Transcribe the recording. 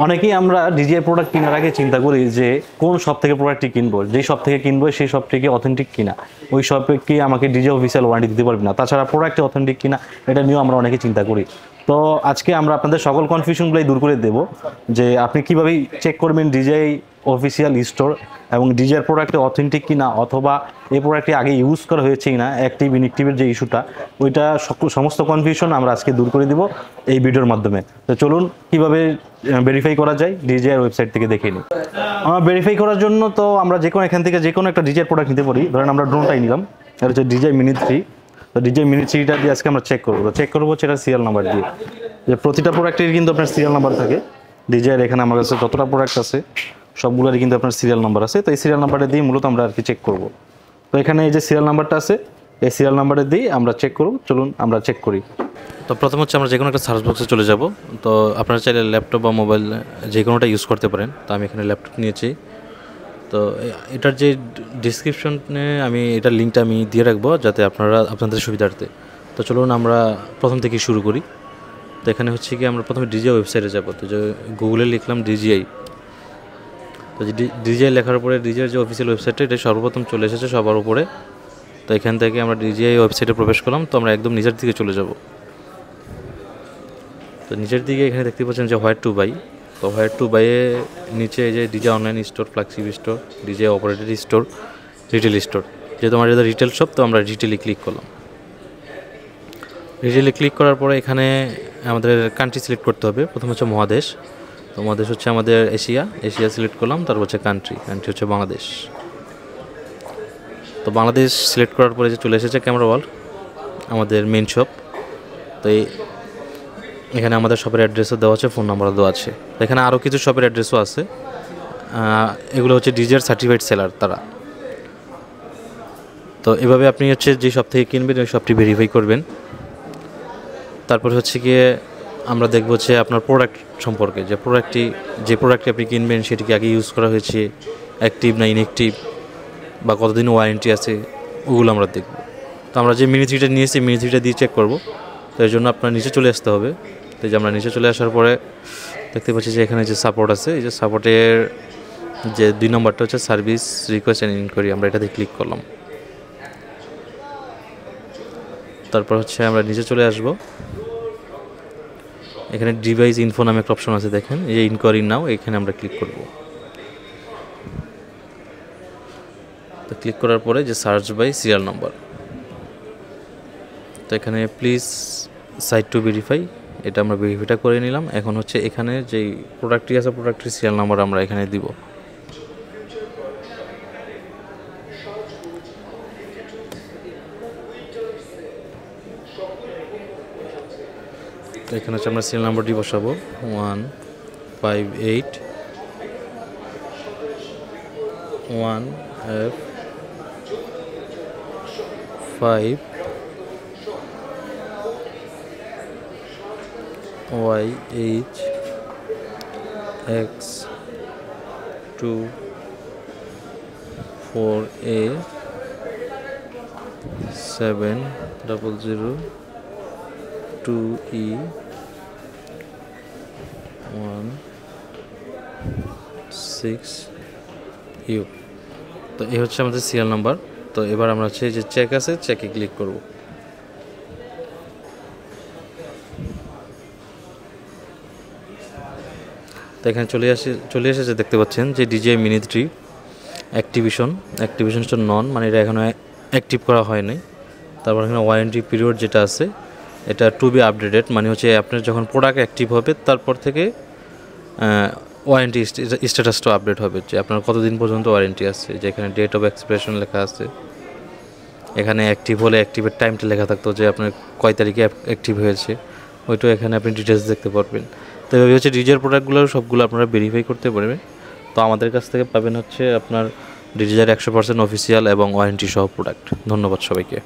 অনেকেই আমরা DJI product কেনার আগে চিন্তা করি যে কোন শপ থেকে প্রোডাক্টটি কিনবো, যেই শপ থেকে কিনবো সেই শপ থেকে অথেন্টিক কিনা, ওই শপে কি আমাকে ডিজিআই অফিসিয়াল ওয়ারেন্টি দিতে পারবে না, তাছাড়া প্রোডাক্টে অথেন্টিক কিনা এটা নিয়েও আমরা অনেকে চিন্তা করি। তো আজকে আমরা আপনাদের সকল কনফিউশনগুলোই দূর করে দেব যে আপনি কীভাবে চেক করবেন ডিজিআই অফিসিয়াল স্টোর এবং ডিজিআই প্রোডাক্টে অথেন্টিক কিনা, অথবা এই প্রোডাক্টটি আগে ইউজ করা হয়েছে কিনা, অ্যাক্টিভ ইনঅ্যাক্টিভের যে ইস্যুটা, ওইটা সমস্ত কনফিউশন আমরা আজকে দূর করে দিব এই ভিডিওর মাধ্যমে। তো চলুন কীভাবে ভেরিফাই করা যায় ডিজিআই ওয়েবসাইট থেকে দেখে নিই। আমরা ভেরিফাই করার জন্য তো আমরা এখান থেকে যে কোনো একটা ডিজিআই প্রোডাক্ট নিতে পারি। ধরেন আমরা ড্রোনটাই নিলাম, এটা হচ্ছে ডিজিআই মিনি 3। তো ডিজিআই মিনি 3টা দিয়ে আজকে আমরা চেক করবো। তো চেক করবো হচ্ছে এটা সিরিয়াল নাম্বার দিয়ে, যে প্রতিটা প্রোডাক্টের কিন্তু আপনার সিরিয়াল নাম্বার থাকে। ডিজিআইয়ের এখানে আমার কাছে যতটা প্রোডাক্ট আছে সবগুলোরই কিন্তু আপনার সিরিয়াল নাম্বার আছে। তো এই সিরিয়াল নাম্বারটা দিয়ে মূলত আমরা আর কি চেক করব। তো এখানে এই যে সিরিয়াল নাম্বারটা আছে, এই সিরিয়াল নাম্বারটা দিয়ে আমরা চেক করব। চলুন আমরা চেক করি। তো প্রথম হচ্ছে আমরা যে কোনো একটা সার্চ বক্সে চলে যাব। তো আপনারা চাইলে ল্যাপটপ বা মোবাইল যে কোনোটা ইউজ করতে পারেন। তো আমি এখানে ল্যাপটপ নিয়েছি। তো এটার যে ডিসক্রিপশনে আমি এটার লিঙ্কটা আমি দিয়ে রাখবো যাতে আপনাদের সুবিধার্থে। তো চলুন আমরা প্রথম থেকে শুরু করি। তো এখানে হচ্ছে কি আমরা প্রথমে ডিজিআই ওয়েবসাইটে যাব। তো যে গুগলে লিখলাম ডিজিআই। তো ডিজিআই লেখার পরে ডিজিআই যে অফিসিয়াল ওয়েবসাইটটা এটা সর্বপ্রথম চলে এসেছে সবার উপরে। তো এখান থেকে আমরা ডিজিআই ওয়েবসাইটে প্রবেশ করলাম। তো আমরা একদম নিচের দিকে চলে যাব। তো নিচের দিকে এখানে দেখতে পাচ্ছেন যে হোয়ার টু বাই। তো হোয়ার টু বাইয়ে নিচে যে DJI online store, flagship store, DJI operated store, retail store. যেহেতু আমার এটা রিটেল শপ, তো আমরা রিটেলে ক্লিক করলাম। রিটেলে ক্লিক করার পরে এখানে আমাদের কান্ট্রি সিলেক্ট করতে হবে। প্রথম হচ্ছে মহাদেশ। তো মহাদেশ হচ্ছে আমাদের এশিয়া সিলেক্ট করলাম। তারপর হচ্ছে কান্ট্রি হচ্ছে বাংলাদেশ। তো বাংলাদেশ সিলেক্ট করার পরে যে চলে এসেছে ক্যামেরা ওয়ার্ল্ড, আমাদের মেন শপ। তো এখানে আমাদের শপের অ্যাড্রেসও দেওয়া আছে, ফোন নাম্বারও দেওয়া আছে। এখানে আরও কিছু শপের অ্যাড্রেসও আছে। এগুলো হচ্ছে ডিজিআই সার্টিফাইড সেলার তারা। তো এভাবে আপনি হচ্ছে যে শপ থেকে কিনবেন ওই শপটি ভেরিফাই করবেন। তারপর হচ্ছে গিয়ে আমরা দেখব হচ্ছে আপনার প্রোডাক্ট সম্পর্কে, যে প্রোডাক্টটি আপনি কিনবেন সেটি কি আগে ইউজ করা হয়েছে, অ্যাক্টিভ না ইনঅ্যাক্টিভ, বা কতদিন ওয়ারেন্টি আছে, ওগুলো আমরা দেখব। তো আমরা যে মিনি 3টা নিয়েছি, মিনি 3টা দিয়ে চেক করব। তো এই জন্য আপনার নিচে চলে আসতে হবে। তো এই যে আমরা নিচে চলে আসার পরে দেখতে পাচ্ছি যে এখানে যে সাপোর্ট আছে, এই যে সাপোর্টের যে 2 নম্বরটা হচ্ছে সার্ভিস রিকোয়েস্ট অ্যান্ড ইনকোয়ারি, আমরা এটাতে ক্লিক করলাম। তারপর হচ্ছে আমরা নিচে চলে আসব। এখানে ডিভাইস ইনফো নামে একটা অপশন আছে, দেখেন এই যে ইনকোয়ারি নাও, এখানে আমরা ক্লিক করব। তো ক্লিক করার পরে যে সার্চ বাই সিরিয়াল নাম্বার, তো এখানে প্লিজ সাইট টু ভেরিফাই, এটা আমরা ভেরিফাইটা করে নিলাম। এখন হচ্ছে এখানে যেই প্রোডাক্টটি আছে প্রোডাক্টের সিরিয়াল নাম্বার আমরা এখানে দিব। তো এখানে হচ্ছে আমরা সিরিয়াল নাম্বারটি বসাবো 155YH2 তো এই হচ্ছে আমাদের সিরিয়াল নাম্বার। তো এবার আমরা হচ্ছে যে চেক আছে, চেকে ক্লিক করব। তো এখানে চলে এসেছে, দেখতে পাচ্ছেন যে ডিজিআই মিনি 3 অ্যাক্টিভেশনটা নন, মানে এটা এখনো অ্যাক্টিভ করা হয়নি। তারপর এখানে ওয়ারেন্টি পিরিয়ড যেটা আছে এটা টু বি আপডেটেড, মানে হচ্ছে আপনার যখন প্রোডাক্ট অ্যাক্টিভ হবে তারপর থেকে ওয়ারেন্টি স্ট্যাটাসটা আপডেট হবে, যে আপনার কতদিন পর্যন্ত ওয়ারেন্টি আছে। যে এখানে ডেট অফ এক্সপায়ারেশন লেখা আছে। এখানে অ্যাক্টিভ হলে অ্যাক্টিভের টাইমটা লেখা থাকতো, যে আপনার কয় তারিখে অ্যাক্টিভ হয়েছে, ওইটাও এখানে আপনি ডিটেলস দেখতে পারবেন। তো এভাবে হচ্ছে ডিজিআই প্রোডাক্টগুলো সবগুলো আপনারা ভেরিফাই করতে পারবেন। তো আমাদের কাছ থেকে পাবেন হচ্ছে আপনার ডিজিআই 100% অফিসিয়াল এবং ওয়ারেন্টি সহ প্রোডাক্ট। ধন্যবাদ সবাইকে।